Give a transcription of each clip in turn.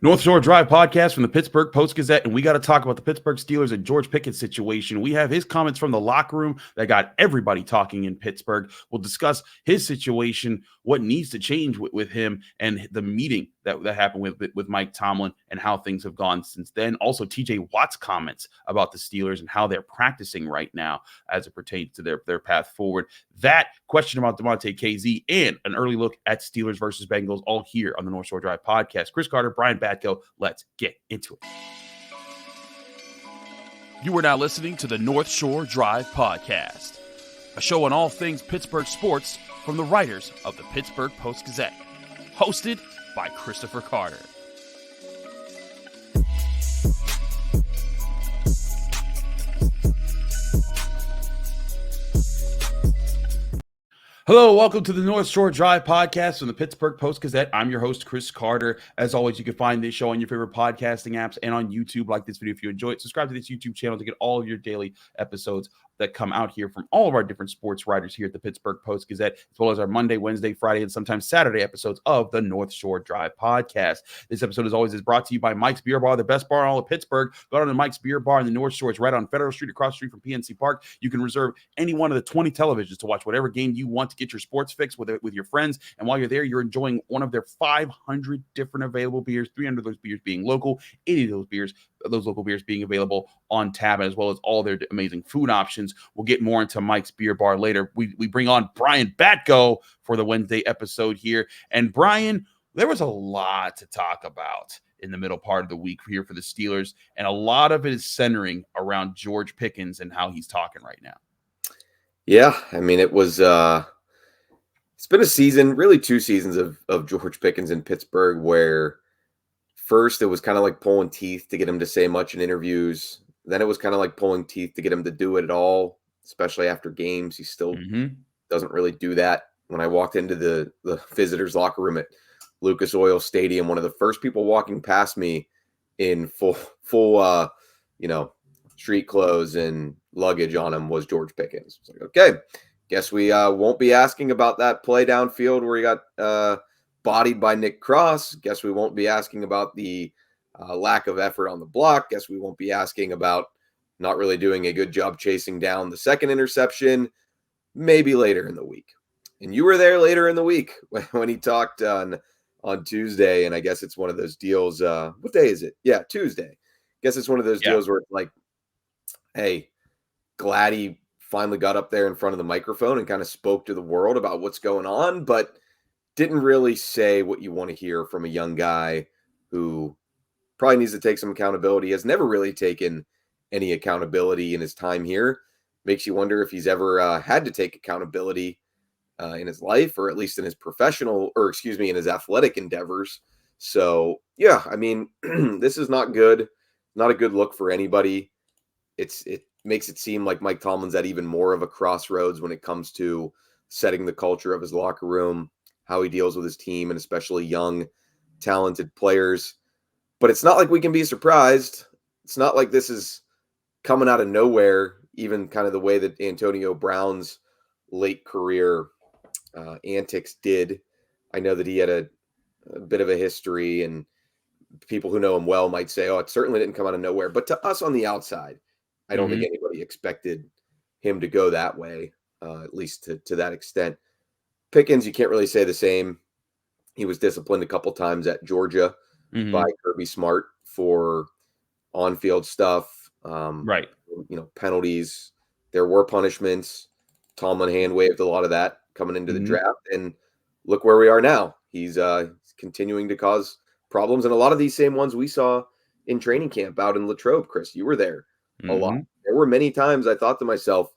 North Shore Drive podcast from the Pittsburgh Post-Gazette, and we got to talk about the Pittsburgh Steelers and George Pickens situation. We have his comments from the locker room that got everybody talking in Pittsburgh. We'll discuss his situation, what needs to change with him, and the meeting that happened with Mike Tomlin and how things have gone since then. Also, TJ Watt's comments about the Steelers and how they're practicing right now as it pertains to their path forward. That question about Damontae Kazee and an early look at Steelers versus Bengals, all here on the North Shore Drive podcast. Chris Carter, Brian Batko, let's get into it. You are now listening to the North Shore Drive podcast, a show on all things Pittsburgh sports from the writers of the Pittsburgh Post-Gazette, hosted by Christopher Carter. Hello, welcome to the North Shore Drive podcast from the Pittsburgh Post-Gazette. I'm your host, Chris Carter. As always, you can find this show on your favorite podcasting apps and on YouTube. Like this video if you enjoy it. Subscribe to this YouTube channel to get all of your daily episodes that come out here from all of our different sports writers here at the Pittsburgh Post-Gazette, as well as our Monday, Wednesday, Friday, and sometimes Saturday episodes of the North Shore Drive podcast. This episode, as always, is brought to you by Mike's Beer Bar, the best bar in all of Pittsburgh. Go down to Mike's Beer Bar in the North Shore. It's right on Federal Street, across the street from PNC Park. You can reserve any one of the 20 televisions to watch whatever game you want to get your sports fix with your friends. And while you're there, you're enjoying one of their 500 different available beers, 300 of those beers being local, 80 of those local beers being available on tap, as well as all their amazing food options. We'll get more into Mike's Beer Bar later. We bring on Brian Batko for the Wednesday episode here. And Brian, there was a lot to talk about in the middle part of the week here for the Steelers, and a lot of it is centering around George Pickens and how he's talking right now. Yeah, I mean, it was it's been a season, really 2 seasons of George Pickens in Pittsburgh, where first it was kind of like pulling teeth to get him to say much in interviews. Then it was kind of like pulling teeth to get him to do it at all, especially after games. He still doesn't really do that. When I walked into the visitors' locker room at Lucas Oil Stadium, one of the first people walking past me in full street clothes and luggage on him was George Pickens. It's like, okay, guess we won't be asking about that play downfield where he got bodied by Nick Cross. Guess we won't be asking about the lack of effort on the block. Guess we won't be asking about not really doing a good job chasing down the second interception. Maybe later in the week. And you were there later in the week when he talked on Tuesday, and I guess it's one of those deals. What day is it? Yeah, Tuesday. Guess it's one of those deals where it's like, hey, glad he finally got up there in front of the microphone and kind of spoke to the world about what's going on, but didn't really say what you want to hear from a young guy who probably needs to take some accountability, has never really taken any accountability in his time here. Makes you wonder if he's ever had to take accountability in his life, or at least in his in his athletic endeavors. So, yeah, I mean, this is not good. Not a good look for anybody. It makes it seem like Mike Tomlin's at even more of a crossroads when it comes to setting the culture of his locker room, how he deals with his team, and especially young, talented players. But it's not like we can be surprised. It's not like this is coming out of nowhere, even kind of the way that Antonio Brown's late career antics did. I know that he had a bit of a history, and people who know him well might say, oh, it certainly didn't come out of nowhere. But to us on the outside, I don't think anybody expected him to go that way, at least to that extent. Pickens, you can't really say the same. He was disciplined a couple times at Georgia by Kirby Smart for on-field stuff. Right. Penalties. There were punishments. Tomlin hand-waved a lot of that coming into the draft. And look where we are now. He's continuing to cause problems. And a lot of these same ones we saw in training camp out in Latrobe, Chris. You were there a lot. There were many times I thought to myself,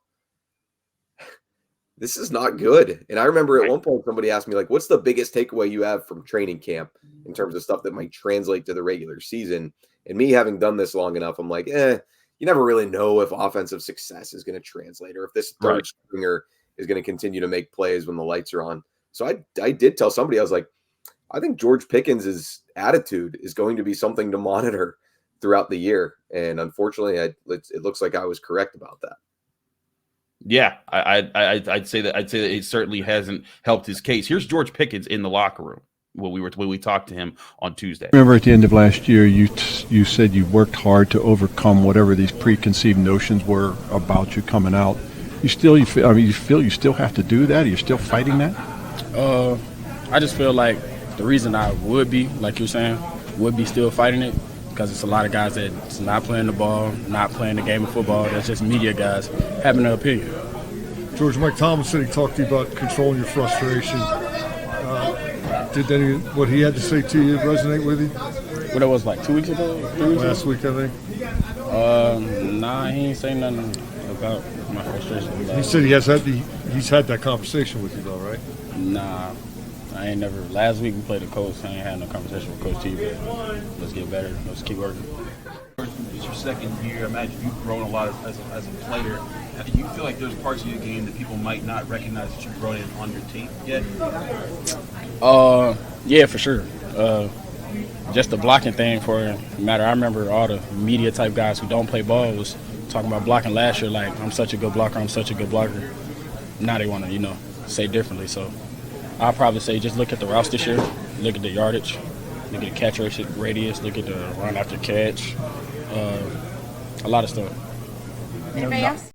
this is not good. And I remember at one point somebody asked me, like, what's the biggest takeaway you have from training camp in terms of stuff that might translate to the regular season? And me having done this long enough, I'm like, you never really know if offensive success is going to translate or if this third stringer is going to continue to make plays when the lights are on. So I did tell somebody, I was like, I think George Pickens' attitude is going to be something to monitor throughout the year. And unfortunately, it looks like I was correct about that. Yeah, I'd say that he certainly hasn't helped his case. Here's George Pickens in the locker room. when we talked to him on Tuesday. Remember at the end of last year, you said you worked hard to overcome whatever these preconceived notions were about you coming out. You feel you still have to do that? Are you still fighting that? I just feel like the reason I would be, like you're saying, would be still fighting it, because it's a lot of guys that's not playing the ball, not playing the game of football. That's just media guys having an opinion. George, Mike Tomlin said he talked to you about controlling your frustration. Did what he had to say to you resonate with you? What it was, like 2 weeks ago? 3 weeks Last week, I think. Nah, he ain't saying nothing about my frustration. He said he's had that conversation with you, though, right? Nah, I ain't never. Last week we played the Colts. I ain't had no conversation with Coach T, but let's get better. Let's keep working. It's your second year. I imagine you've grown a lot as a player. Do you feel like there's parts of your game that people might not recognize that you've grown in on your tape yet? Yeah, for sure. Just the blocking thing for a matter. I remember all the media type guys who don't play ball was talking about blocking last year. Like, I'm such a good blocker. I'm such a good blocker. Now they want to, say differently. So I'll probably say just look at the routes this year. Look at the yardage. Look at the catch radius. Look at the run after catch. A lot of stuff. Anybody else?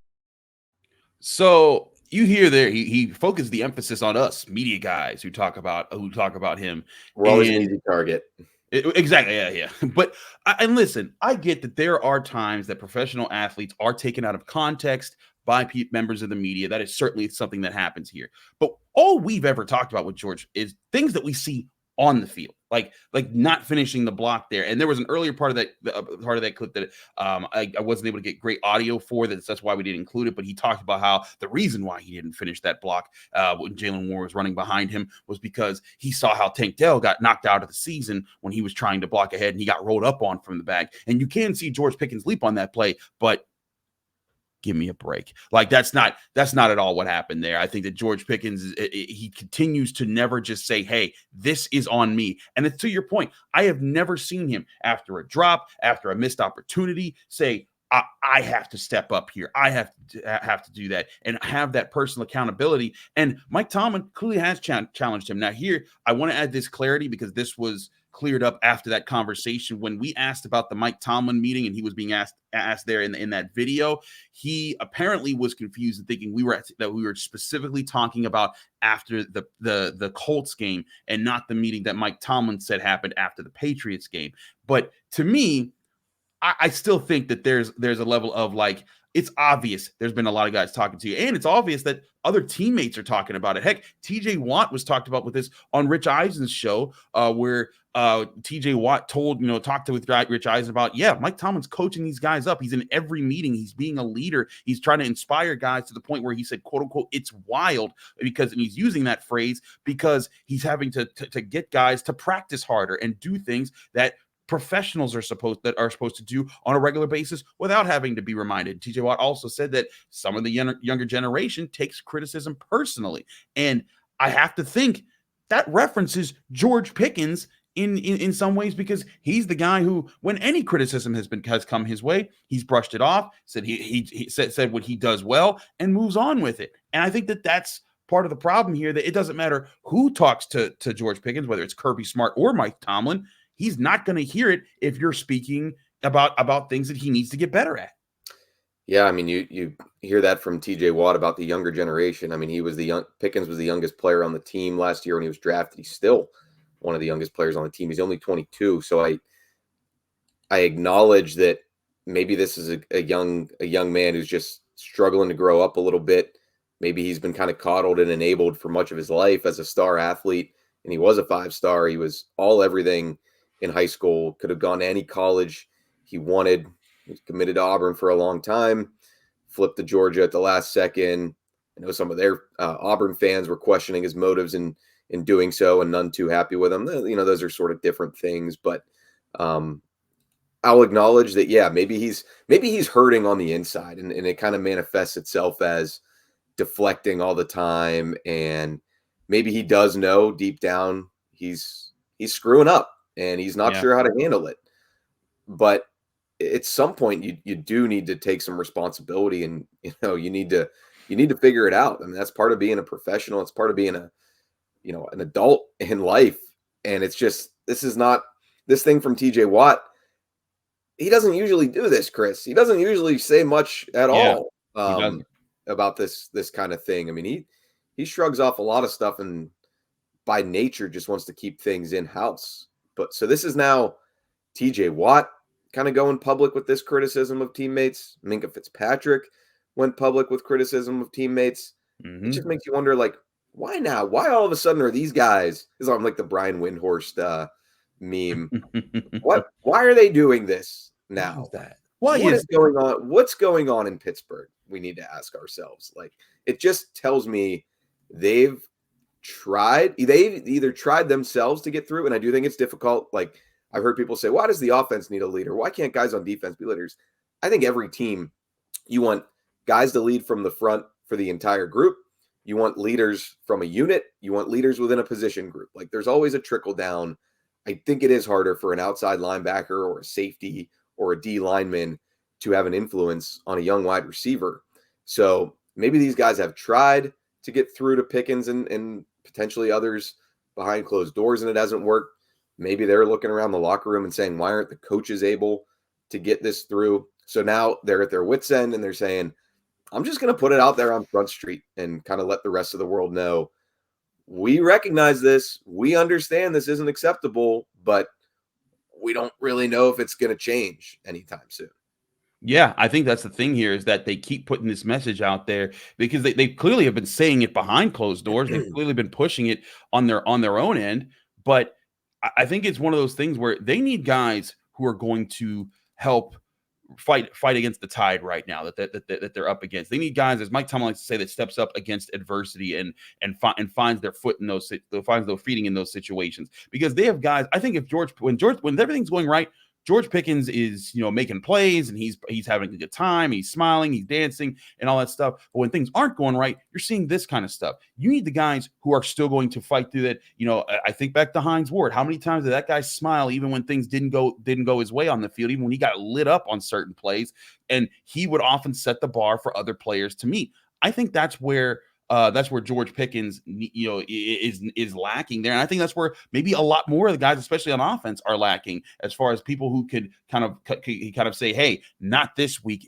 So you hear there, he focused the emphasis on us media guys who talk about him. We're always an easy target. Exactly, yeah. But and listen, I get that there are times that professional athletes are taken out of context by members of the media. That is certainly something that happens here. But all we've ever talked about with George is things that we see on the field, like not finishing the block there. And there was an earlier part of that clip that I wasn't able to get great audio for. That's why we didn't include it. But he talked about how the reason why he didn't finish that block when Jalen Warren was running behind him was because he saw how Tank Dell got knocked out of the season when he was trying to block ahead and he got rolled up on from the back. And you can see George Pickens leap on that play, but give me a break. Like that's not at all what happened there. I think that George Pickens, he continues to never just say, hey, this is on me. And it's to your point. I have never seen him after a drop, after a missed opportunity, say, I have to step up here. I have to do that and have that personal accountability. And Mike Tomlin clearly has challenged him. Now here, I want to add this clarity because this was cleared up after that conversation. When we asked about the Mike Tomlin meeting and he was being asked there in that video, he apparently was confused and thinking we were specifically talking about after the Colts game and not the meeting that Mike Tomlin said happened after the Patriots game. But to me, I still think that there's a level of like, it's obvious there's been a lot of guys talking to you, and it's obvious that other teammates are talking about it. Heck, TJ Watt was talked about with this on Rich Eisen's show, where TJ Watt talked with Rich Eisen about, Mike Tomlin's coaching these guys up. He's in every meeting. He's being a leader. He's trying to inspire guys to the point where he said, quote unquote, it's wild, and he's using that phrase because he's having to get guys to practice harder and do things that professionals are supposed to do on a regular basis without having to be reminded. TJ Watt also said that some of the younger generation takes criticism personally. And I have to think that references George Pickens in some ways, because he's the guy who, when any criticism has come his way, he's brushed it off, said he said what he does well and moves on with it. And I think that that's part of the problem here, that it doesn't matter who talks to George Pickens, whether it's Kirby Smart or Mike Tomlin. He's not going to hear it if you're speaking about things that he needs to get better at. Yeah, I mean, you hear that from TJ Watt about the younger generation. I mean, Pickens was the youngest player on the team last year when he was drafted. He's still one of the youngest players on the team. He's only 22. So I acknowledge that maybe this is a young man who's just struggling to grow up a little bit. Maybe he's been kind of coddled and enabled for much of his life as a star athlete, and he was a 5-star. He was everything in high school, could have gone to any college he wanted. He was committed to Auburn for a long time, flipped to Georgia at the last second. I know some of their Auburn fans were questioning his motives in doing so, and none too happy with him. Those are sort of different things, but I'll acknowledge that, maybe he's hurting on the inside, and it kind of manifests itself as deflecting all the time, and maybe he does know deep down he's screwing up and he's not sure how to handle it. But at some point you do need to take some responsibility, and you need to figure it out. I mean, that's part of being a professional. It's part of being an adult in life. And it's just, this is not this thing from TJ Watt. He doesn't usually do this, Chris. He doesn't usually say much at all about this kind of thing. I mean, he shrugs off a lot of stuff and by nature just wants to keep things in-house. But so this is now TJ Watt kind of going public with this criticism of teammates. Minkah Fitzpatrick went public with criticism of teammates. It just makes you wonder, like, why now? Why all of a sudden are these guys? This is like the Brian Windhorst meme. Why are they doing this now? What is going on? What's going on in Pittsburgh? We need to ask ourselves. Like, it just tells me they've either tried themselves to get through, and I do think it's difficult. Like, I've heard people say, why does the offense need a leader? Why can't guys on defense be leaders? I think every team, you want guys to lead from the front for the entire group. You want leaders from a unit. You want leaders within a position group. Like, there's always a trickle down. I think it is harder for an outside linebacker or a safety or a D lineman to have an influence on a young wide receiver. So maybe these guys have tried to get through to Pickens and potentially others behind closed doors, and it hasn't worked. Maybe they're looking around the locker room and saying, why aren't the coaches able to get this through? So now they're at their wits' end and they're saying, I'm just going to put it out there on Front Street and kind of let the rest of the world know we recognize this. We understand this isn't acceptable, but we don't really know if it's going to change anytime soon. Yeah, I think that's the thing here is that they keep putting this message out there because they clearly have been saying it behind closed doors. They've clearly been pushing it on their own end. But I think it's one of those things where they need guys who are going to help fight against the tide right now that they're up against. They need guys, as Mike Tomlin likes to say, that steps up against adversity and finds their foot in finds their feeding in those situations. Because they have guys. I think if when everything's going right, George Pickens is, making plays and he's having a good time. He's smiling, he's dancing and all that stuff. But when things aren't going right, you're seeing this kind of stuff. You need the guys who are still going to fight through that. I think back to Hines Ward. How many times did that guy smile even when things didn't go his way on the field, even when he got lit up on certain plays? And he would often set the bar for other players to meet. I think that's where George Pickens, is lacking there, and I think that's where maybe a lot more of the guys, especially on offense, are lacking as far as people who could kind of say, "Hey, not this week.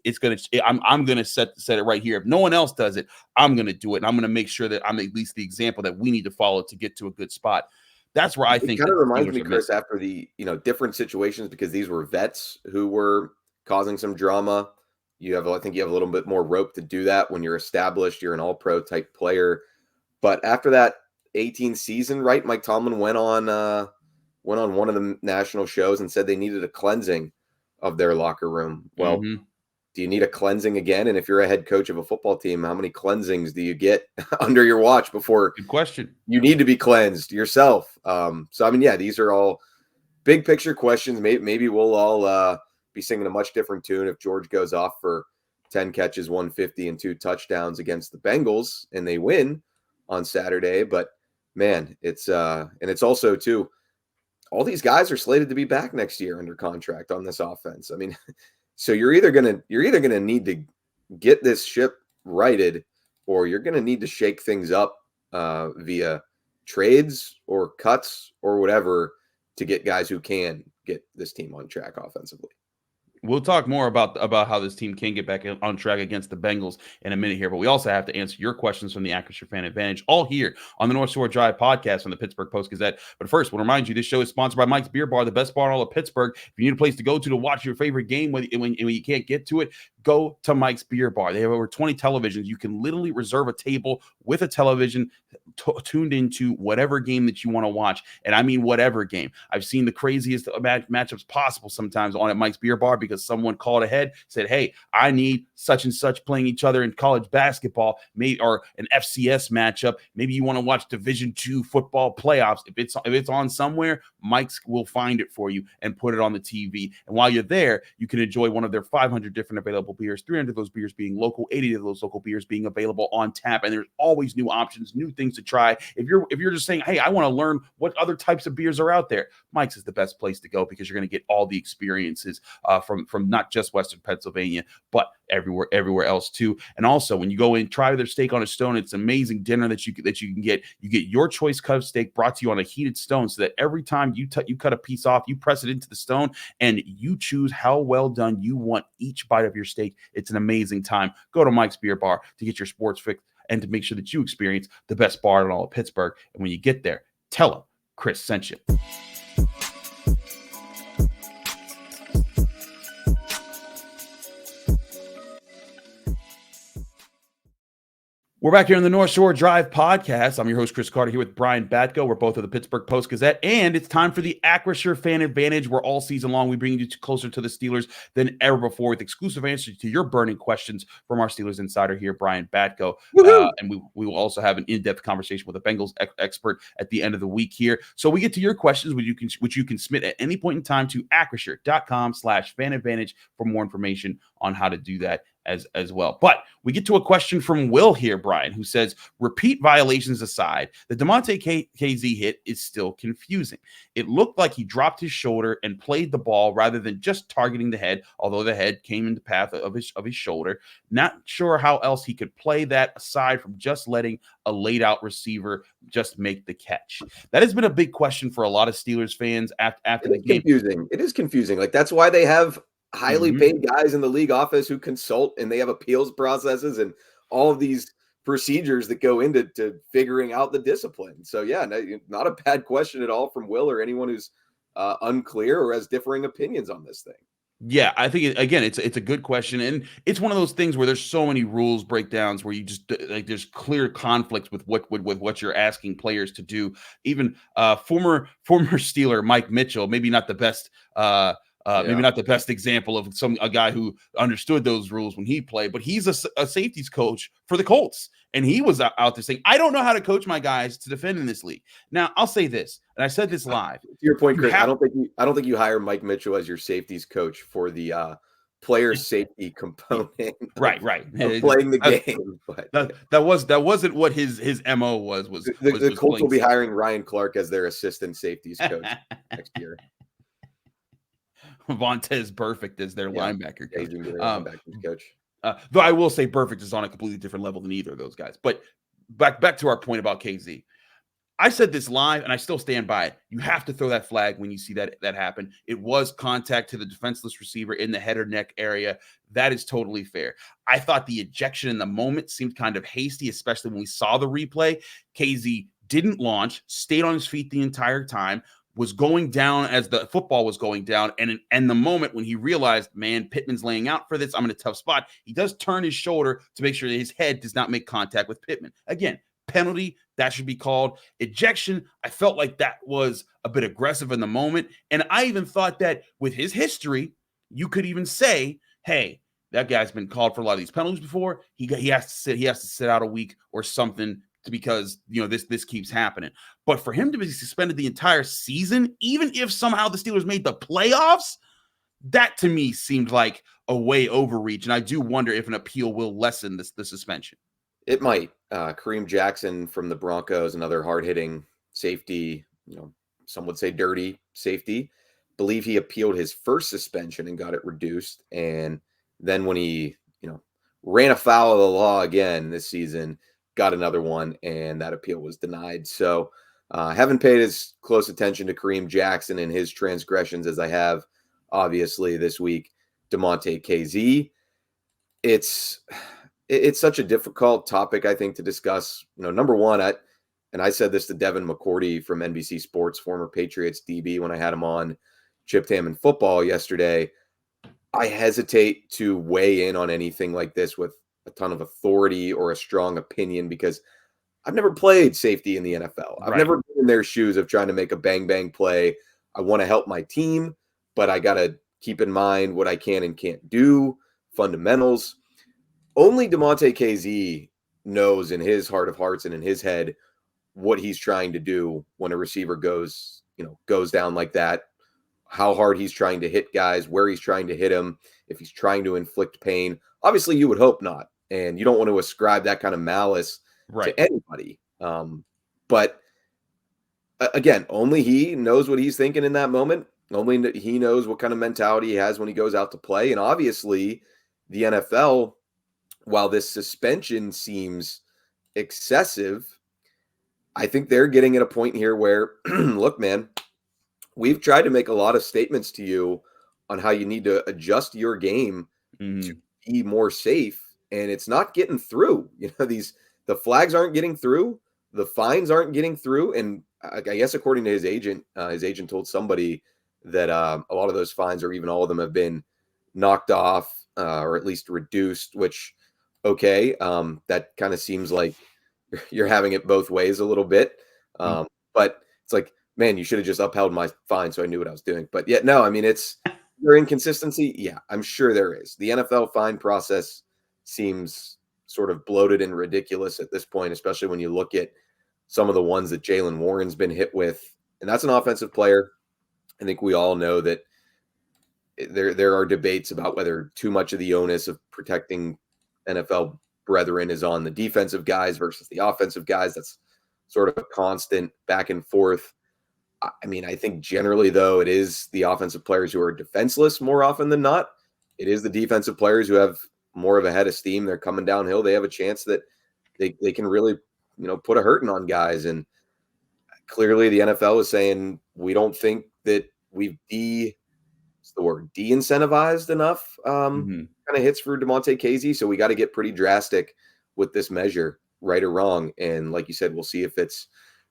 I'm gonna set it right here. If no one else does it, I'm gonna do it, and I'm gonna make sure that I'm at least the example that we need to follow to get to a good spot." That's where I think kind of reminds me, Chris, after the different situations, because these were vets who were causing some drama. I think you have a little bit more rope to do that when you're established, you're an all-pro type player. But after that 18 season, right, Mike Tomlin went on one of the national shows and said they needed a cleansing of their locker room. Well, do you need a cleansing again? And if you're a head coach of a football team, how many cleansings do you get under your watch before Good question. You need to be cleansed yourself? So, I mean, yeah, these are all big picture questions. Maybe we'll all be singing a much different tune if George goes off for 10 catches, 150 and 2 touchdowns against the Bengals and they win on Saturday. But man, it's also too, all these guys are slated to be back next year under contract on this offense. I mean, so you're either going to need to get this ship righted or you're going to need to shake things up via trades or cuts or whatever to get guys who can get this team on track offensively. We'll talk more about how this team can get back on track against the Bengals in a minute here, but we also have to answer your questions from the Acrisure Fan Advantage, all here on the North Shore Drive podcast on the Pittsburgh Post-Gazette. But first, we'll remind you this show is sponsored by Mike's Beer Bar, the best bar in all of Pittsburgh. If you need a place to go to watch your favorite game when you can't get to it, go to Mike's Beer Bar. They have over 20 televisions. You can literally reserve a table with a television tuned into whatever game that you want to watch, and I mean whatever game. I've seen the craziest matchups possible sometimes on at Mike's Beer Bar because someone called ahead, said, "Hey, I need such and such playing each other in college basketball, maybe or an FCS matchup. Maybe you want to watch Division II football playoffs. If it's on somewhere, Mike's will find it for you and put it on the TV. And while you're there, you can enjoy one of their 500 different available beers, 300 of those beers being local, 80 of those local beers being available on tap. And there's always new options, new things to try. If you're just saying, hey, I want to learn what other types of beers are out there, Mike's is the best place to go because you're going to get all the experiences from not just Western Pennsylvania, but everywhere else too. And also, when you go in, try their steak on a stone. It's an amazing dinner that you can get. You get your choice cut of steak brought to you on a heated stone, so that every time you cut a piece off, you press it into the stone and you choose how well done you want each bite of your steak. It's an amazing time. Go to Mike's Beer Bar to get your sports fix and to make sure that you experience the best bar in all of Pittsburgh. And when you get there, tell them Chris sent you. We're back here on the North Shore Drive podcast. I'm your host, Chris Carter, here with Brian Batko. We're both of the Pittsburgh Post-Gazette, and it's time for the Acrisure Fan Advantage, where all season long we bring you closer to the Steelers than ever before with exclusive answers to your burning questions from our Steelers insider here, Brian Batko. And we will also have an in-depth conversation with a Bengals expert at the end of the week here. So we get to your questions, which you can submit at any point in time to acrisure.com/fanadvantage for more information on how to do that as well. But we get to a question from Will here, Brian, who says, repeat violations aside, the Damonte Kazee hit is still confusing. It looked like he dropped his shoulder and played the ball rather than just targeting the head, although the head came in the path of his shoulder. Not sure how else he could play that aside from just letting a laid out receiver just make the catch. That has been a big question for a lot of Steelers fans after the game. It is confusing. Like, that's why they have highly paid guys in the league office who consult, and they have appeals processes and all of these procedures that go into figuring out the discipline. So yeah, not a bad question at all from Will or anyone who's unclear or has differing opinions on this thing. Yeah, I think it's a good question, and it's one of those things where there's so many rules breakdowns where you just like there's clear conflicts with what you're asking players to do. Even former Steeler Mike Mitchell, maybe not the best. Maybe not the best example of a guy who understood those rules when he played, but he's a safeties coach for the Colts. And he was out there saying, I don't know how to coach my guys to defend in this league. Now, I'll say this, and I said this live. To your point, Chris, I don't think you hire Mike Mitchell as your safeties coach for the player safety component. Right. Of playing the game. But that wasn't what his MO was. The Colts will be hiring Ryan Clark as their assistant safeties coach next year. Vontez Perfect is their linebacker coach. Coach. Though I will say Perfect is on a completely different level than either of those guys. But back to our point about Kazee. I said this live, and I still stand by it. You have to throw that flag when you see that happen. It was contact to the defenseless receiver in the head or neck area. That is totally fair. I thought the ejection in the moment seemed kind of hasty, especially when we saw the replay. Kazee didn't launch, stayed on his feet the entire time, was going down as the football was going down. And the moment when he realized, man, Pittman's laying out for this, I'm in a tough spot, he does turn his shoulder to make sure that his head does not make contact with Pittman. Again, penalty, that should be called. Ejection, I felt like that was a bit aggressive in the moment. And I even thought that with his history, you could even say, hey, that guy's been called for a lot of these penalties before. He has to sit out a week or something, because this keeps happening. But for him to be suspended the entire season, even if somehow the Steelers made the playoffs, that to me seemed like a way overreach. And I do wonder if an appeal will lessen the suspension. It might. Kareem Jackson from the Broncos, another hard-hitting safety, some would say dirty safety, believe he appealed his first suspension and got it reduced. And then when he, ran afoul of the law again this season, got another one, and that appeal was denied. So haven't paid as close attention to Kareem Jackson and his transgressions as I have, obviously, this week. Damontae Kazee. It's such a difficult topic, I think, to discuss. Number one, I said this to Devin McCourty from NBC Sports, former Patriots DB, when I had him on Chipped Ham and Football yesterday. I hesitate to weigh in on anything like this with a ton of authority or a strong opinion, because I've never played safety in the NFL. I've never been in their shoes of trying to make a bang play. I want to help my team, but I got to keep in mind what I can and can't do, fundamentals. Only Damontae Kazee knows in his heart of hearts and in his head what he's trying to do when a receiver goes down like that, how hard he's trying to hit guys, where he's trying to hit them, if he's trying to inflict pain. Obviously, you would hope not, and you don't want to ascribe that kind of malice to anybody. But again, only he knows what he's thinking in that moment. Only he knows what kind of mentality he has when he goes out to play. And obviously, the NFL, while this suspension seems excessive, I think they're getting at a point here where, look, man, we've tried to make a lot of statements to you on how you need to adjust your game to be more safe, and it's not getting through. The flags aren't getting through, the fines aren't getting through, and I guess according to his agent told somebody that a lot of those fines, or even all of them, have been knocked off or at least reduced. Which, okay, that kind of seems like you're having it both ways a little bit, but it's like, man, you should have just upheld my fine so I knew what I was doing. But yet, no, I mean, it's your inconsistency. Yeah, I'm sure there is. The NFL fine process seems sort of bloated and ridiculous at this point, especially when you look at some of the ones that Jaylen Warren's been hit with. And that's an offensive player. I think we all know that there are debates about whether too much of the onus of protecting NFL brethren is on the defensive guys versus the offensive guys. That's sort of a constant back and forth. I mean, I think generally, though, it is the offensive players who are defenseless more often than not. It is the defensive players who have more of a head of steam. They're coming downhill. They have a chance that they can really, put a hurting on guys. And clearly the NFL is saying, we don't think that we've de-incentivized enough kind of hits for Damontae Kazee. So we got to get pretty drastic with this measure, right or wrong. And like you said, we'll see if it's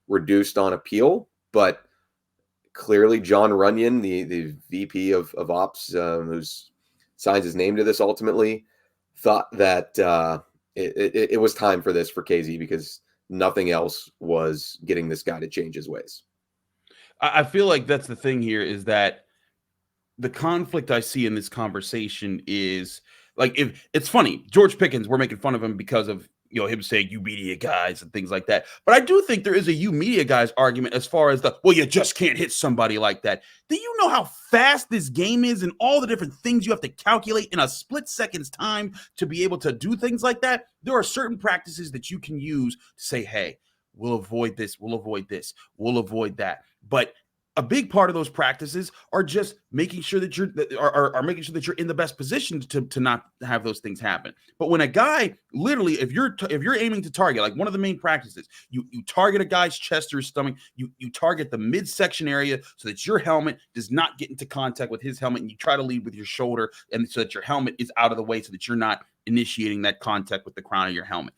reduced on appeal. But clearly John Runyon, the VP of Ops, who signs his name to this ultimately, thought that it was time for this for Kazee because nothing else was getting this guy to change his ways. I feel like that's the thing here, is that the conflict I see in this conversation is like, if it's funny, George Pickens, we're making fun of him because of him saying you media guys and things like that. But I do think there is a you media guys argument as far as you just can't hit somebody like that. Do you know how fast this game is and all the different things you have to calculate in a split second's time to be able to do things like that? There are certain practices that you can use to say, hey, we'll avoid this, we'll avoid this, we'll avoid that. But a big part of those practices are just making sure that you're in the best position to not have those things happen. But when a guy, literally, if you're aiming to target, like one of the main practices, you target a guy's chest or his stomach, you target the midsection area so that your helmet does not get into contact with his helmet, and you try to lead with your shoulder, and so that your helmet is out of the way so that you're not initiating that contact with the crown of your helmet.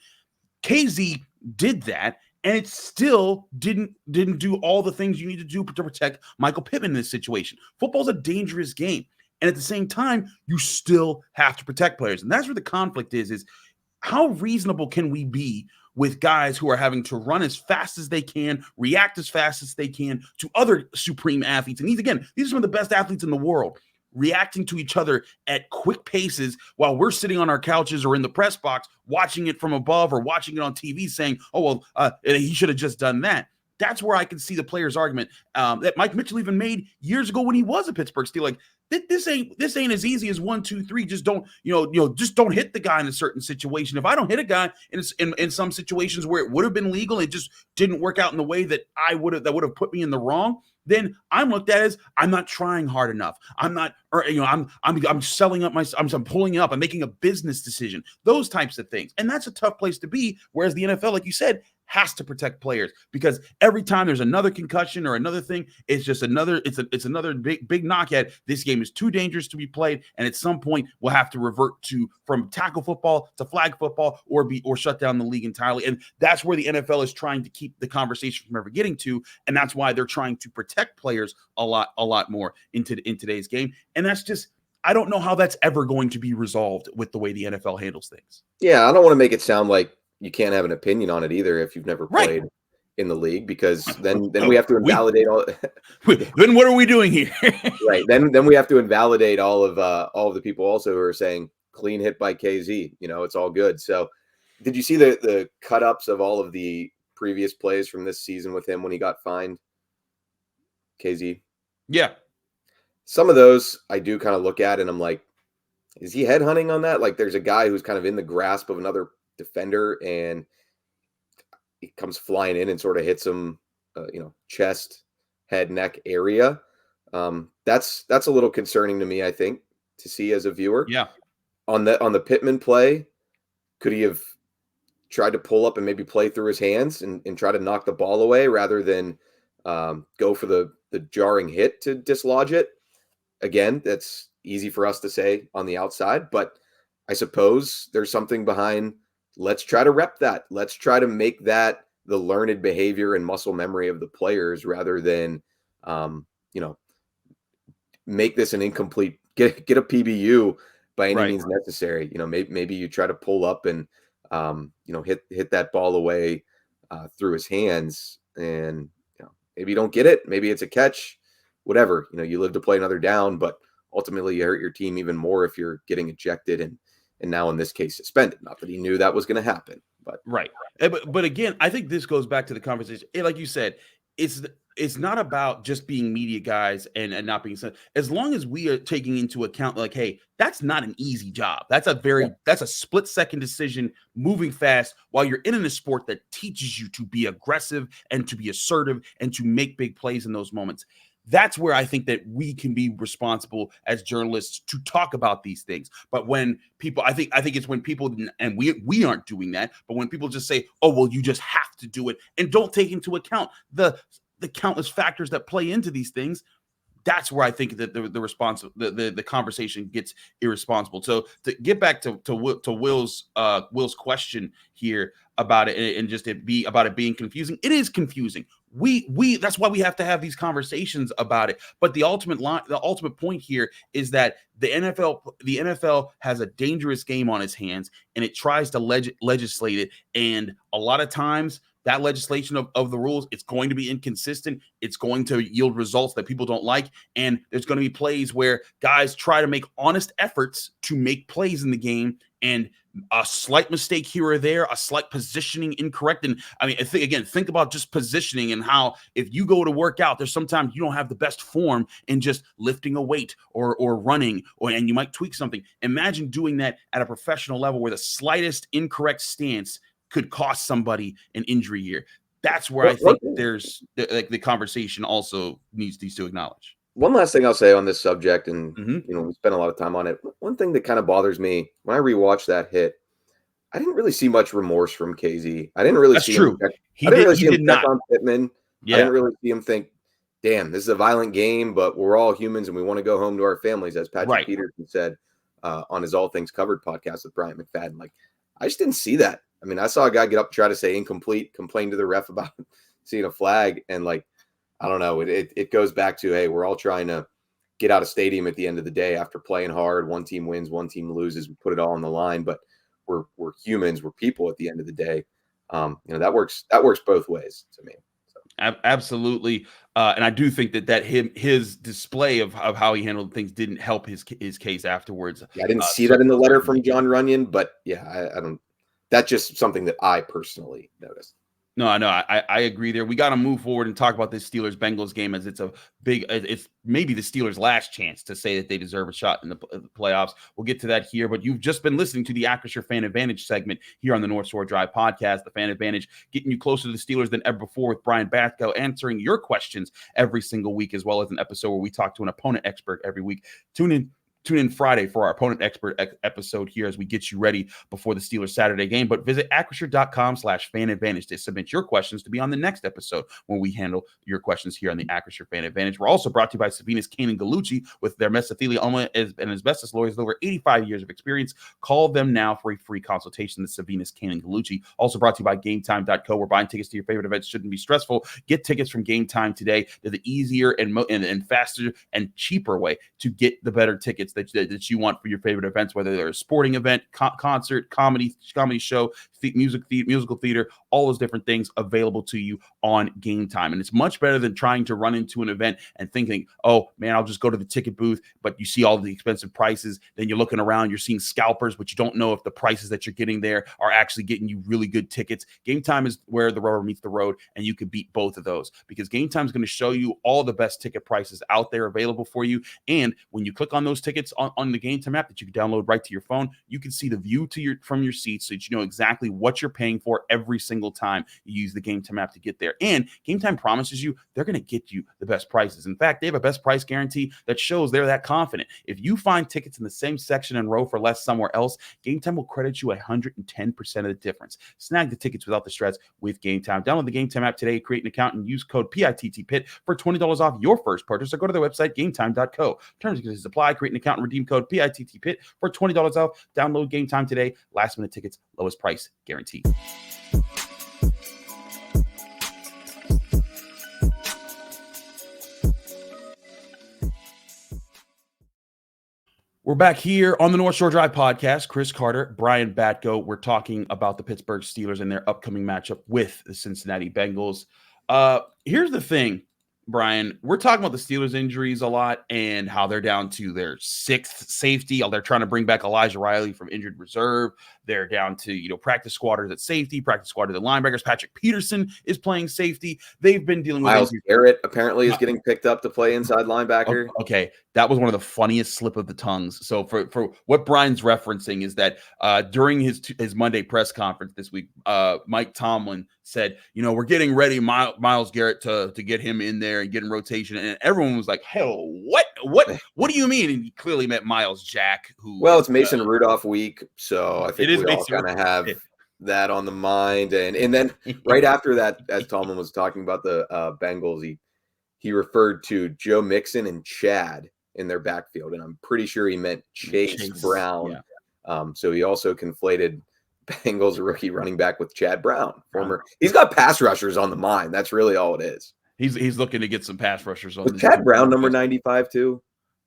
Kazee did that, and it still didn't do all the things you need to do to protect Michael Pittman in this situation. Football's a dangerous game. And at the same time, you still have to protect players. And that's where the conflict is how reasonable can we be with guys who are having to run as fast as they can, react as fast as they can to other supreme athletes. And these are some of the best athletes in the world, reacting to each other at quick paces while we're sitting on our couches or in the press box watching it from above or watching it on TV saying, he should have just done that. That's where I can see the player's argument that Mike Mitchell even made years ago when he was a Pittsburgh Steeler. Like, this ain't as easy as 1, 2, 3. Just don't, just don't hit the guy in a certain situation. If I don't hit a guy in some situations where it would have been legal, it just didn't work out in the way that that would have put me in the wrong, then I'm looked at as I'm not trying hard enough. I'm not, or I'm selling up I'm pulling up. I'm making a business decision. Those types of things, and that's a tough place to be. Whereas the NFL, like you said, has to protect players, because every time there's another concussion or another thing, it's just another big knock at this game is too dangerous to be played, and at some point we'll have to revert from tackle football to flag football or shut down the league entirely. And that's where the NFL is trying to keep the conversation from ever getting to, and that's why they're trying to protect players a lot more in today's game. And that's just, I don't know how that's ever going to be resolved with the way the NFL handles things. Yeah, I don't want to make it sound like you can't have an opinion on it either if you've never played in the league, because then we have to invalidate all. Then what are we doing here? Right. Then we have to invalidate all of the people also who are saying clean hit by Kazee. It's all good. So, did you see the cut ups of all of the previous plays from this season with him when he got fined? Kazee. Yeah. Some of those I do kind of look at and I'm like, is he headhunting on that? Like, there's a guy who's kind of in the grasp of another defender and he comes flying in and sort of hits him, chest, head, neck area. That's a little concerning to me, I think, to see as a viewer. Yeah. on the Pittman play, could he have tried to pull up and maybe play through his hands and try to knock the ball away rather than go for the jarring hit to dislodge it? Again, that's easy for us to say on the outside, but I suppose there's something behind, let's try to rep that. Let's try to make that the learned behavior and muscle memory of the players rather than, make this an incomplete, get a PBU by any means necessary. Maybe you try to pull up and, hit that ball away through his hands, and maybe you don't get it. Maybe it's a catch, whatever. You live to play another down, but ultimately you hurt your team even more if you're getting ejected and now in this case suspended. Not that he knew that was going to happen, but But again, I think this goes back to the conversation. Like you said, it's not about just being media guys and not being said. As long as we are taking into account, like, hey, that's not an easy job. That's a split-second decision, moving fast while you're in a sport that teaches you to be aggressive and to be assertive and to make big plays in those moments. That's where I think that we can be responsible as journalists to talk about these things. But when people, I think it's when people, and we aren't doing that, but when people just say, oh, well, you just have to do it and don't take into account the countless factors that play into these things, that's where I think that the conversation gets irresponsible. So to get back to Will's question here about it, and just it being confusing, it is confusing. We that's why we have to have these conversations about it. But the ultimate point here is that the NFL has a dangerous game on its hands, and it tries to legislate it, and a lot of times that legislation of the rules, it's going to be inconsistent. It's going to yield results that people don't like. And there's going to be plays where guys try to make honest efforts to make plays in the game, and a slight mistake here or there, a slight positioning incorrect. And I mean, think about just positioning and how if you go to work out, there's sometimes you don't have the best form in just lifting a weight or running, and you might tweak something. Imagine doing that at a professional level where the slightest incorrect stance could cost somebody an injury here. That's where I think there's the conversation also needs to acknowledge. One last thing I'll say on this subject, and we spent a lot of time on it. One thing that kind of bothers me when I rewatch that hit, I didn't really see much remorse from Kazee. I didn't really see him. I didn't really see him check on Pittman. Yeah. I didn't really see him think, "Damn, this is a violent game, but we're all humans and we want to go home to our families," as Patrick Peterson said on his All Things Covered podcast with Brian McFadden. Like, I just didn't see that. I mean, I saw a guy get up and try to say incomplete, complain to the ref about seeing a flag, and like, I don't know. It goes back to, hey, we're all trying to get out of stadium at the end of the day after playing hard. One team wins, one team loses. We put it all on the line, but we're humans, we're people at the end of the day. That works both ways to me. So. Absolutely, and I do think that his display of how he handled things didn't help his case afterwards. Yeah, I didn't see that in the letter from John Runyon, but yeah, I don't. That's just something that I personally noticed. No, I agree there. We got to move forward and talk about this Steelers-Bengals game, as it's maybe the Steelers' last chance to say that they deserve a shot in the playoffs. We'll get to that here, but you've just been listening to the Acrisure Fan Advantage segment here on the North Shore Drive podcast. The Fan Advantage, getting you closer to the Steelers than ever before, with Brian Batko answering your questions every single week, as well as an episode where we talk to an opponent expert every week. Tune in Friday for our opponent expert episode here as we get you ready before the Steelers Saturday game. But visit acrisure.com/fanadvantage to submit your questions to be on the next episode when we handle your questions here on the Acrisure Fan Advantage. We're also brought to you by Savinas, Kane & Gallucci with their mesothelioma and asbestos lawyers with over 85 years of experience. Call them now for a free consultation. The Savinas, Kane & Gallucci. Also brought to you by GameTime.co, where buying tickets to your favorite events shouldn't be stressful. Get tickets from Game Time today. They're the easier and faster and cheaper way to get the better tickets that you want for your favorite events, whether they're a sporting event, concert, comedy show, musical theater, all those different things available to you on Game Time. And it's much better than trying to run into an event and thinking, oh man, I'll just go to the ticket booth, but you see all the expensive prices. Then you're looking around, you're seeing scalpers, but you don't know if the prices that you're getting there are actually getting you really good tickets. Game Time is where the rubber meets the road, and you can beat both of those, because Game Time is going to show you all the best ticket prices out there available for you. And when you click on those tickets on the Game Time app that you can download right to your phone, you can see the view from your seat, so that you know exactly what you're paying for every single single time you use the Game Time app to get there. And Game Time promises you they're going to get you the best prices. In fact, they have a best price guarantee that shows they're that confident. If you find tickets in the same section and row for less somewhere else, Game Time will credit you 110% of the difference. Snag the tickets without the stress with Game Time. Download the Game Time app today, create an account, and use code PITTPIT for $20 off your first purchase, or go to their website, gametime.co. Terms and conditions apply. Create an account and redeem code PITTPIT for $20 off. Download Game Time today. Last minute tickets, lowest price guaranteed. We're back here on the North Shore Drive podcast. Chris Carter, Brian Batko. We're talking about the Pittsburgh Steelers and their upcoming matchup with the Cincinnati Bengals. Here's the thing, Brian. We're talking about the Steelers injuries a lot and how they're down to their sixth safety. They're trying to bring back Elijah Riley from injured reserve. They're down to, practice squatters at safety, practice squatters at linebackers. Patrick Peterson is playing safety. They've been dealing with Miles Garrett apparently is getting picked up to play inside linebacker. Okay, that was one of the funniest slip of the tongues. So for what Brian's referencing is that during his Monday press conference this week, Mike Tomlin said, we're getting ready Miles Garrett to get him in there and get in rotation, and everyone was like, hell, what do you mean? And he clearly meant Miles Jack, who it's Mason Rudolph week, so I think we all kind of have that on the mind. And then right after that, as Tomlin was talking about the Bengals, he referred to Joe Mixon and Chad in their backfield, and I'm pretty sure he meant Chase Brown. Yeah. So he also conflated Bengals rookie running back with Chad Brown. He's got pass rushers on the mind. That's really all it is. He's looking to get some pass rushers on. Was Chad Brown number 95 too?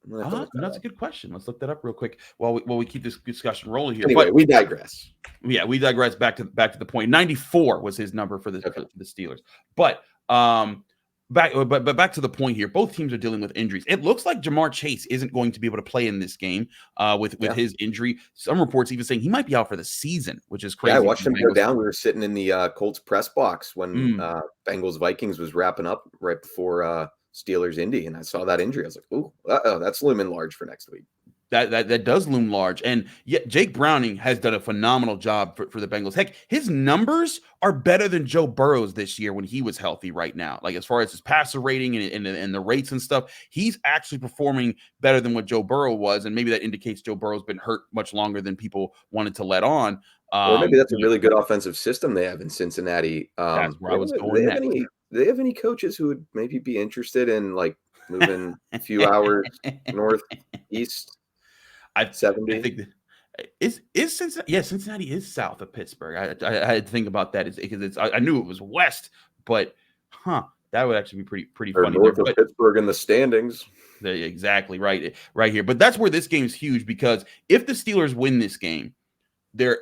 That's a good question. Let's look that up real quick while we keep this discussion rolling here. Anyway, we digress. Yeah, we digress back to the point. 94 was his number for the Steelers. But back to the point here. Both teams are dealing with injuries. It looks like Jamar Chase isn't going to be able to play in this game with his injury. Some reports even saying he might be out for the season, which is crazy. Yeah, I watched him go down. We were sitting in the Colts press box when Bengals Vikings was wrapping up right before Steelers Indy, and I saw that injury. I was like, "Ooh, that's looming large for next week." That does loom large, and yet Jake Browning has done a phenomenal job for the Bengals. Heck, his numbers are better than Joe Burrow's this year when he was healthy. Right now, like as far as his passer rating and the rates and stuff, he's actually performing better than what Joe Burrow was, and maybe that indicates Joe Burrow's been hurt much longer than people wanted to let on. Or maybe that's a really good offensive system they have in Cincinnati. That's where I was going next. Do they have any coaches who would maybe be interested in like moving a few hours northeast? 70. I think is Cincinnati. Yeah, Cincinnati is south of Pittsburgh. I had to think about that because I knew it was west, but that would actually be pretty funny. North of Pittsburgh in the standings. Exactly right here. But that's where this game is huge, because if the Steelers win this game, they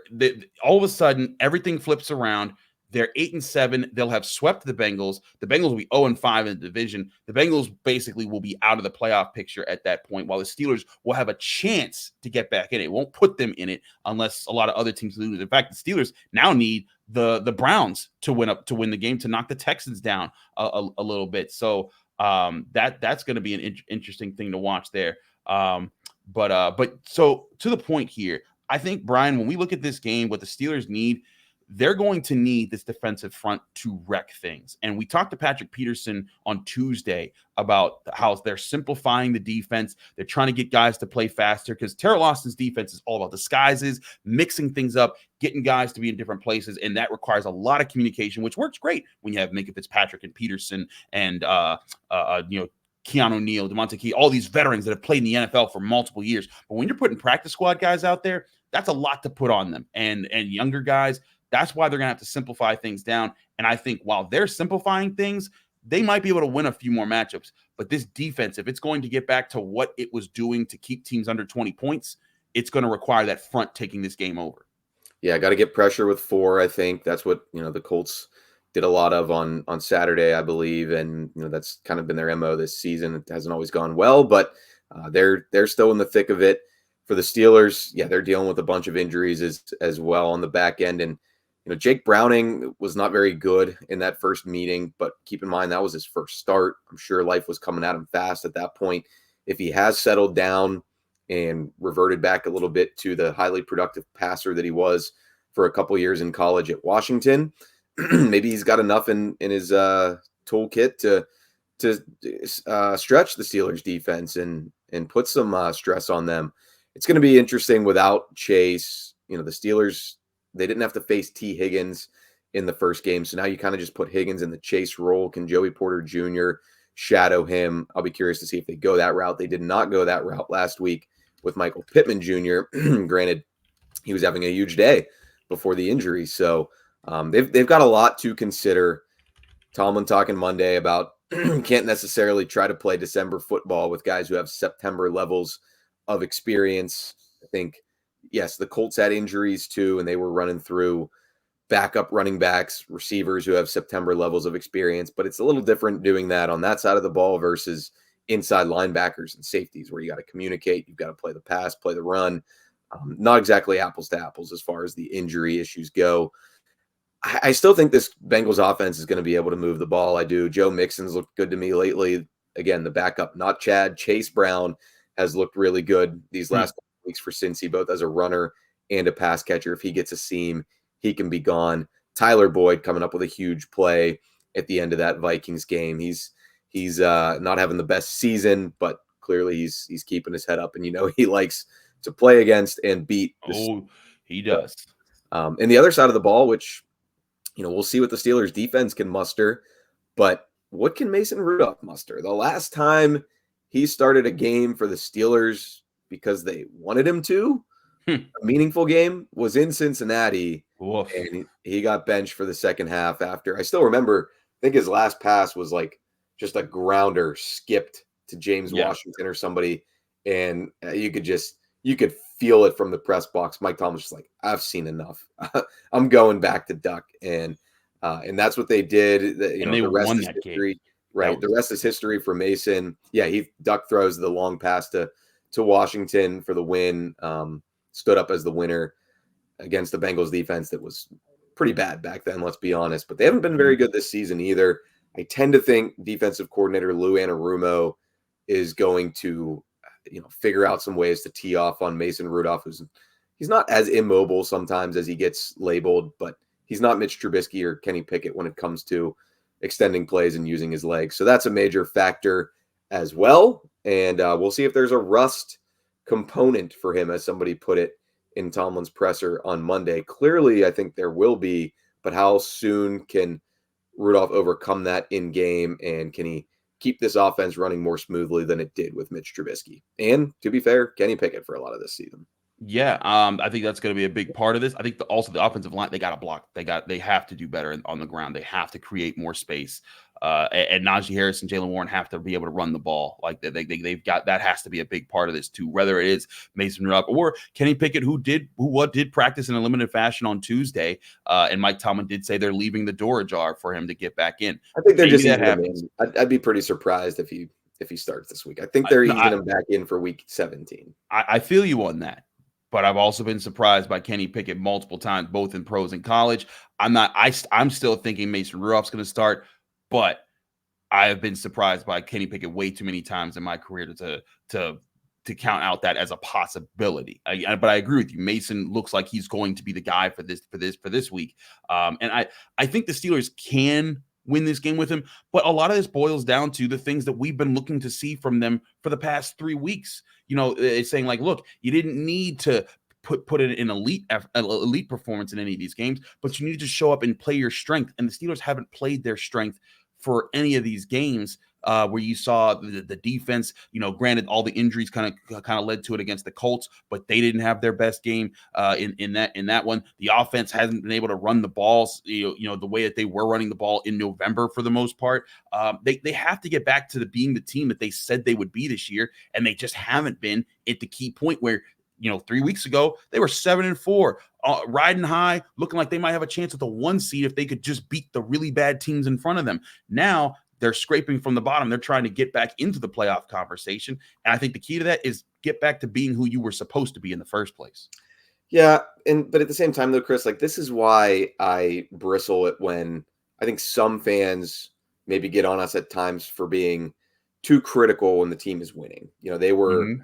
all of a sudden everything flips around. They're 8-7. They'll have swept the Bengals. The Bengals will be 0-5 in the division. The Bengals basically will be out of the playoff picture at that point, while the Steelers will have a chance to get back in it. It won't put them in it unless a lot of other teams lose. In fact, the Steelers now need the Browns to win the game, to knock the Texans down a little bit. So that's going to be an interesting thing to watch there. But so to the point here, I think, Brian, when we look at this game, what the Steelers need, they're going to need this defensive front to wreck things. And we talked to Patrick Peterson on Tuesday about how they're simplifying the defense. They're trying to get guys to play faster, because Terrell Austin's defense is all about disguises, mixing things up, getting guys to be in different places. And that requires a lot of communication, which works great when you have Minka Fitzpatrick and Peterson and, Keanu Neal, Damontae Kazee, all these veterans that have played in the NFL for multiple years. But when you're putting practice squad guys out there, that's a lot to put on them. And younger guys, that's why they're going to have to simplify things down. And I think while they're simplifying things, they might be able to win a few more matchups. But this defense, if it's going to get back to what it was doing to keep teams under 20 points, it's going to require that front taking this game over. Yeah, got to get pressure with 4. I think that's what, the Colts did a lot of on Saturday, I believe. And, that's kind of been their MO this season. It hasn't always gone well, but they're still in the thick of it. For the Steelers, yeah, they're dealing with a bunch of injuries as well on the back end. And, Jake Browning was not very good in that first meeting, but keep in mind that was his first start. I'm sure life was coming at him fast at that point. If he has settled down and reverted back a little bit to the highly productive passer that he was for a couple years in college at Washington, maybe he's got enough in his toolkit to stretch the Steelers defense and put some stress on them. It's going to be interesting without Chase. The Steelers, they didn't have to face T. Higgins in the first game. So now you kind of just put Higgins in the Chase role. Can Joey Porter Jr. shadow him? I'll be curious to see if they go that route. They did not go that route last week with Michael Pittman Jr. Granted, he was having a huge day before the injury. So they've got a lot to consider. Tomlin talking Monday about can't necessarily try to play December football with guys who have September levels of experience. I think, yes, the Colts had injuries too, and they were running through backup running backs, receivers who have September levels of experience, but it's a little different doing that on that side of the ball versus inside linebackers and safeties where you got to communicate, you've got to play the pass, play the run. Not exactly apples to apples as far as the injury issues go. I still think this Bengals offense is going to be able to move the ball. I do. Joe Mixon's looked good to me lately. Again, the backup, not Chad. Chase Brown has looked really good these last weeks for Cincy, both as a runner and a pass catcher. If he gets a seam, he can be gone. Tyler Boyd coming up with a huge play at the end of that Vikings game. He's not having the best season, but clearly he's keeping his head up, and he likes to play against and beat. He does. And the other side of the ball, which we'll see what the Steelers defense can muster, but what can Mason Rudolph muster? The last time he started a game for the Steelers because they wanted him to, a meaningful game, was in Cincinnati. Oof. And he got benched for the second half after. I still remember, I think his last pass was like just a grounder skipped to James Washington or somebody. And you could feel it from the press box. Mike Tomlin was just like, I've seen enough. I'm going back to duck. And that's what they did. And they the rest won is that history. game. Right. The rest is history for Mason. Yeah, he duck throws the long pass to Washington for the win. Stood up as the winner against the Bengals defense that was pretty bad back then, let's be honest. But they haven't been very good this season either. I tend to think defensive coordinator Lou Anarumo is going to figure out some ways to tee off on Mason Rudolph, he's not as immobile sometimes as he gets labeled, but he's not Mitch Trubisky or Kenny Pickett when it comes to extending plays and using his legs. So that's a major factor as well. And we'll see if there's a rust component for him, as somebody put it in Tomlin's presser on Monday. Clearly, I think there will be, but how soon can Rudolph overcome that in game, and can he keep this offense running more smoothly than it did with Mitch Trubisky? And to be fair, Kenny Pickett for a lot of this season. Yeah, I think that's going to be a big part of this. I think also the offensive line, they got to block. They have to do better on the ground. They have to create more space. And Najee Harris and Jaylen Warren have to be able to run the ball. Like they've got, that has to be a big part of this too. Whether it is Mason Rudolph or Kenny Pickett, who did practice in a limited fashion on Tuesday, and Mike Tomlin did say they're leaving the door ajar for him to get back in. I think they're Maybe just that easing him happens. in. I'd be pretty surprised if he starts this week. I think they're easing him back in for week 17. I feel you on that. But I've also been surprised by Kenny Pickett multiple times, both in pros and college. I'm still thinking Mason Rudolph's going to start, but I have been surprised by Kenny Pickett way too many times in my career to count out that as a possibility. But I agree with you. Mason looks like he's going to be the guy for this week. And I think the Steelers can win this game with him, but a lot of this boils down to the things that we've been looking to see from them for the past 3 weeks. It's saying like, look, you didn't need to put it in elite performance in any of these games, but you need to show up and play your strength. And the Steelers haven't played their strength for any of these games where you saw the defense, granted all the injuries kind of led to it against the Colts, but they didn't have their best game in that one. The offense hasn't been able to run the balls, the way that they were running the ball in November for the most part. They have to get back to being the team that they said they would be this year, and they just haven't been at the key point where 3 weeks ago, they were 7-4, riding high, looking like they might have a chance at the 1 seed if they could just beat the really bad teams in front of them. Now they're scraping from the bottom. They're trying to get back into the playoff conversation. And I think the key to that is get back to being who you were supposed to be in the first place. Yeah. But at the same time though, Chris, like this is why I bristle at when I think some fans maybe get on us at times for being too critical when the team is winning. They were,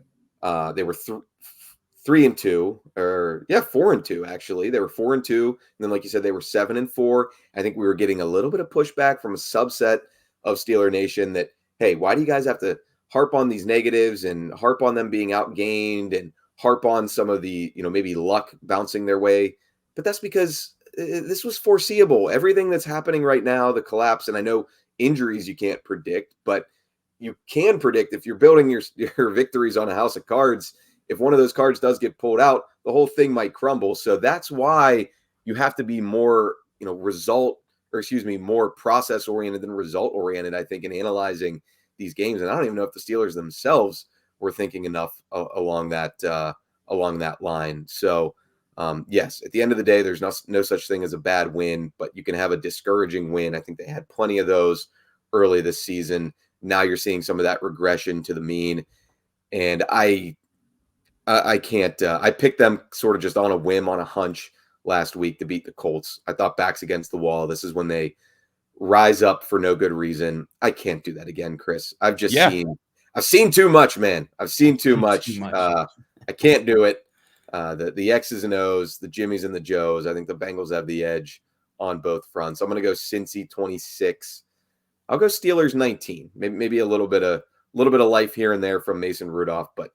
3-2, or 4-2 actually. They were 4-2, and then like you said, they were 7-4. I think we were getting a little bit of pushback from a subset of Steeler Nation that, hey, why do you guys have to harp on these negatives and harp on them being outgained and harp on some of the, maybe luck bouncing their way? But that's because this was foreseeable. Everything that's happening right now, the collapse, and I know injuries you can't predict, but you can predict if you're building your victories on a house of cards. If one of those cards does get pulled out, the whole thing might crumble. So that's why you have to be more, more process oriented than result oriented, I think, in analyzing these games. And I don't even know if the Steelers themselves were thinking enough along that line. So yes, at the end of the day, there's no such thing as a bad win, but you can have a discouraging win. I think they had plenty of those early this season. Now you're seeing some of that regression to the mean. And I can't, I picked them sort of just on a whim, on a hunch last week to beat the Colts. I thought backs against the wall. This is when they rise up for no good reason. I can't do that again, Chris. I've seen too much, man. I've seen too much. I can't do it. The X's and O's, the Jimmies and the Joes. I think the Bengals have the edge on both fronts. I'm going to go Cincy 26. I'll go Steelers 19. Maybe a little bit of life here and there from Mason Rudolph, but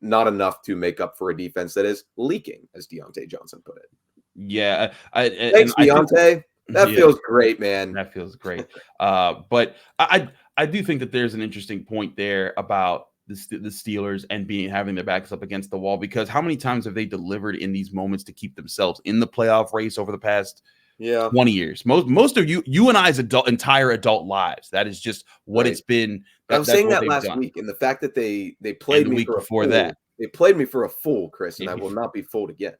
not enough to make up for a defense that is leaking, as Deontay Johnson put it. Yeah, thanks, Deontay. That feels great, man. That feels great. But I do think that there's an interesting point there about the Steelers and having their backs up against the wall, because how many times have they delivered in these moments to keep themselves in the playoff race over the past 20 years? Most of you and I's entire adult lives. That is just what it's been. I was saying that last week, and the fact that they played me for before that. They played me for a fool, Chris, and I will not be fooled again.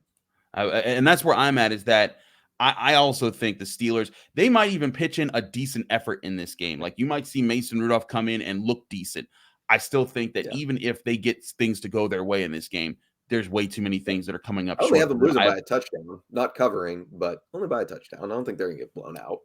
And that's where I'm at, is that I also think the Steelers, they might even pitch in a decent effort in this game. Like, you might see Mason Rudolph come in and look decent. I still think that even if they get things to go their way in this game, there's way too many things that are coming up. I only have them losing by a touchdown, not covering, but only by a touchdown. I don't think they're going to get blown out.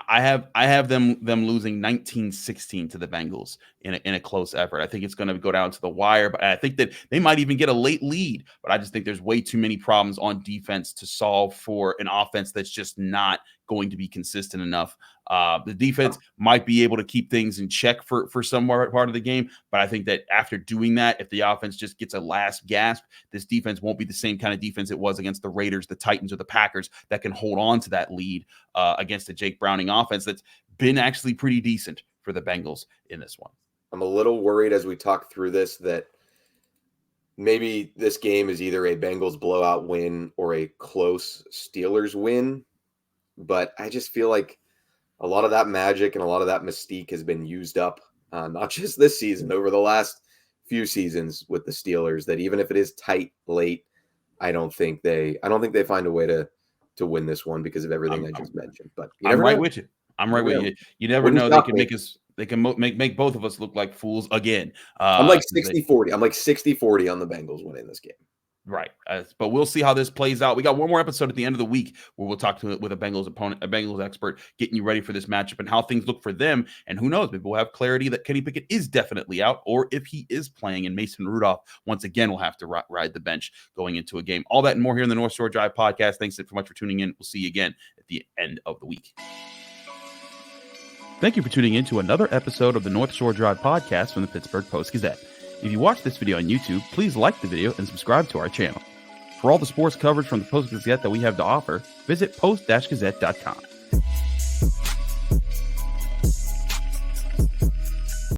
I have them losing 19-16 to the Bengals in a close effort. I think it's going to go down to the wire, but I think that they might even get a late lead. But I just think there's way too many problems on defense to solve for an offense that's just not going to be consistent enough. The defense might be able to keep things in check for some part of the game, but I think that after doing that, if the offense just gets a last gasp, this defense won't be the same kind of defense it was against the Raiders, the Titans, or the Packers that can hold on to that lead against the Jake Browning offense that's been actually pretty decent for the Bengals in this one. I'm a little worried as we talk through this that maybe this game is either a Bengals blowout win or a close Steelers win. But I just feel like a lot of that magic and a lot of that mystique has been used up, not just this season, over the last few seasons with the Steelers, that even if it is tight late, I don't think they find a way to win this one because of everything I just mentioned. But I'm right with you. I'm right with you. You never know. They can make us. They can make both of us look like fools again. I'm like 60-40. I'm like 60-40 on the Bengals winning this game. Right. But we'll see how this plays out. We got one more episode at the end of the week where we'll talk with a Bengals opponent, a Bengals expert, getting you ready for this matchup and how things look for them. And who knows, maybe we'll have clarity that Kenny Pickett is definitely out, or if he is playing, and Mason Rudolph once again will have to ride the bench going into a game. All that and more here in the North Shore Drive podcast. Thanks so much for tuning in. We'll see you again at the end of the week. Thank you for tuning in to another episode of the North Shore Drive podcast from the Pittsburgh Post-Gazette. If you watch this video on YouTube, please like the video and subscribe to our channel. For all the sports coverage from the Post-Gazette that we have to offer, visit post-gazette.com.